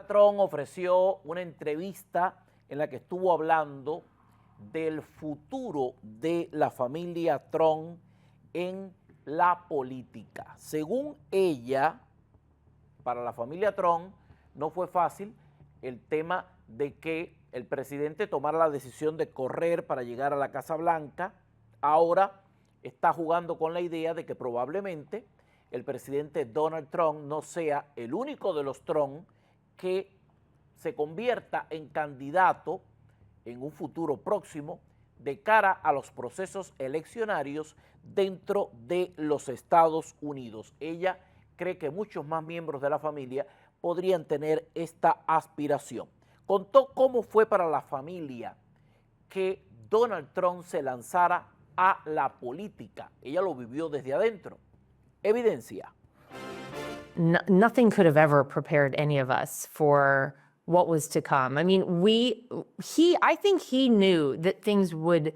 Trump ofreció una entrevista en la que estuvo hablando del futuro de la familia Trump en la política. Según ella, para la familia Trump no fue fácil el tema de que el presidente tomara la decisión de correr para llegar a la Casa Blanca. Ahora está jugando con la idea de que probablemente el presidente Donald Trump no sea el único de los Trump que se convierta en candidato en un futuro próximo de cara a los procesos eleccionarios dentro de los Estados Unidos. Ella cree que muchos más miembros de la familia podrían tener esta aspiración. Contó cómo fue para la familia que Donald Trump se lanzara a la política. Ella lo vivió desde adentro. Evidencia. Nothing could have ever prepared any of us for what was to come. I mean, I think he knew that things would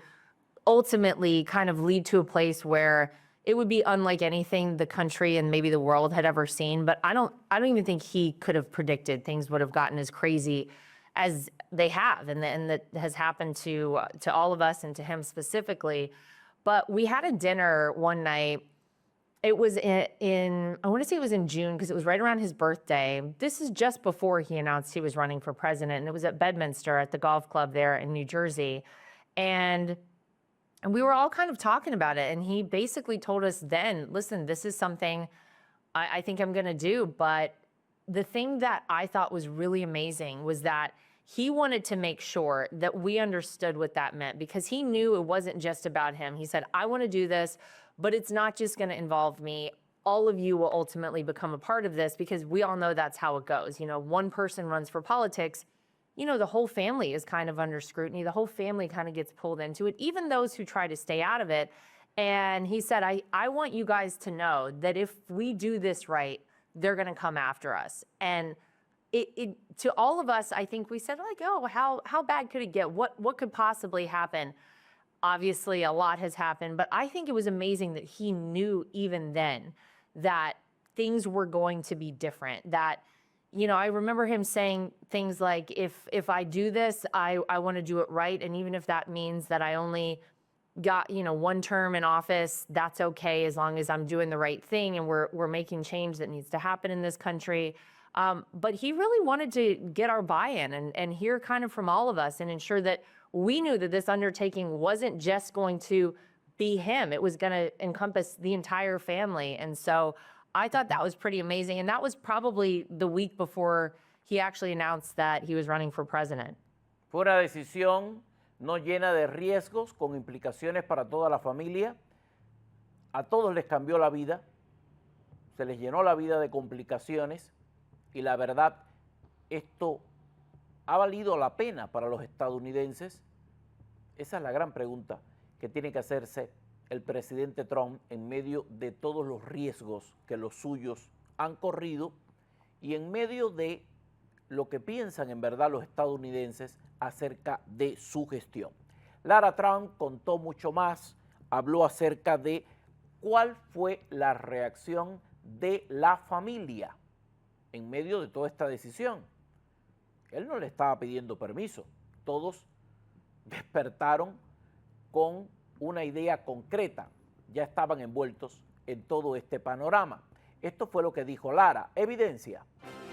ultimately kind of lead to a place where it would be unlike anything the country and maybe the world had ever seen. But I don't even think he could have predicted things would have gotten as crazy as they have, and that has happened to all of us and to him specifically. But we had a dinner one night. It was I want to say it was in June because it was right around his birthday. This is just before he announced he was running for president, and it was at Bedminster at the golf club there in New Jersey. And we were all kind of talking about it, and he basically told us then, listen, this is something I think I'm going to do. But the thing that I thought was really amazing was that he wanted to make sure that we understood what that meant, because he knew it wasn't just about him. He said, I want to do this, but it's not just going to involve me. All of you will ultimately become a part of this, because we all know that's how it goes. You know, one person runs for politics, you know, the whole family is kind of under scrutiny. The whole family kind of gets pulled into it, even those who try to stay out of it. And he said, I want you guys to know that if we do this right, they're going to come after us. And to all of us, I think we said, like, oh, how bad could it get? What could possibly happen? Obviously, a lot has happened, but I think it was amazing that he knew even then that things were going to be different. That, you know, I remember him saying things like, if I do this, I want to do it right. And even if that means that I only got, you know, one term in office, that's okay, as long as I'm doing the right thing and we're making change that needs to happen in this country. But he really wanted to get our buy-in and hear kind of from all of us and ensure that we knew that this undertaking wasn't just going to be him. It was going to encompass the entire family. And so I thought that was pretty amazing. And that was probably the week before he actually announced that he was running for president. Fue una decisión no llena de riesgos, con implicaciones para toda la familia. A todos les cambió la vida, se les llenó la vida de complicaciones. Y la verdad, ¿esto ha valido la pena para los estadounidenses? Esa es la gran pregunta que tiene que hacerse el presidente Trump en medio de todos los riesgos que los suyos han corrido y en medio de lo que piensan en verdad los estadounidenses acerca de su gestión. LARA Trump contó mucho más, habló acerca de cuál fue la reacción de la familia en medio de toda esta decisión. Él no le estaba pidiendo permiso. Todos despertaron con una idea concreta. Ya estaban envueltos en todo este panorama. Esto fue lo que dijo Lara. Evidencia.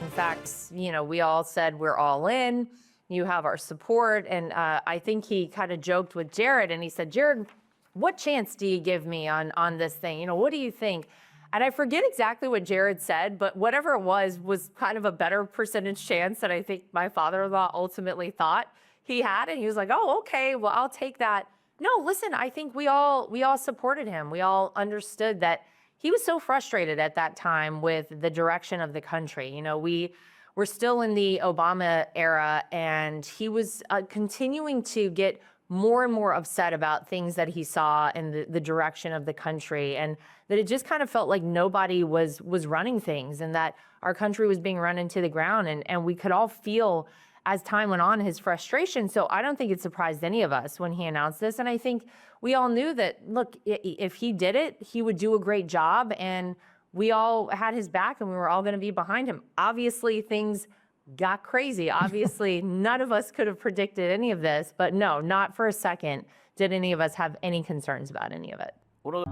In fact, you know, we all said we're all in. You have our support. And I think he kind of joked with Jared, and he said, Jared, what chance do you give me on this thing? You know, what do you think? And I forget exactly what Jared said, but whatever it was kind of a better percentage chance than I think my father-in-law ultimately thought he had. And he was like, oh, okay, well, I'll take that. No, listen, I think we all supported him. We all understood that he was so frustrated at that time with the direction of the country. You know, we were still in the Obama era, and he was continuing to get more and more upset about things that he saw in the direction of the country, and that it just kind of felt like nobody was running things, and that our country was being run into the ground, and we could all feel as time went on his frustration. So I don't think it surprised any of us when he announced this. And I think we all knew that, look, if he did it, he would do a great job, and we all had his back and we were all going to be behind him. Obviously, things got crazy. Obviously, none of us could have predicted any of this, but no, not for a second did any of us have any concerns about any of it. Uno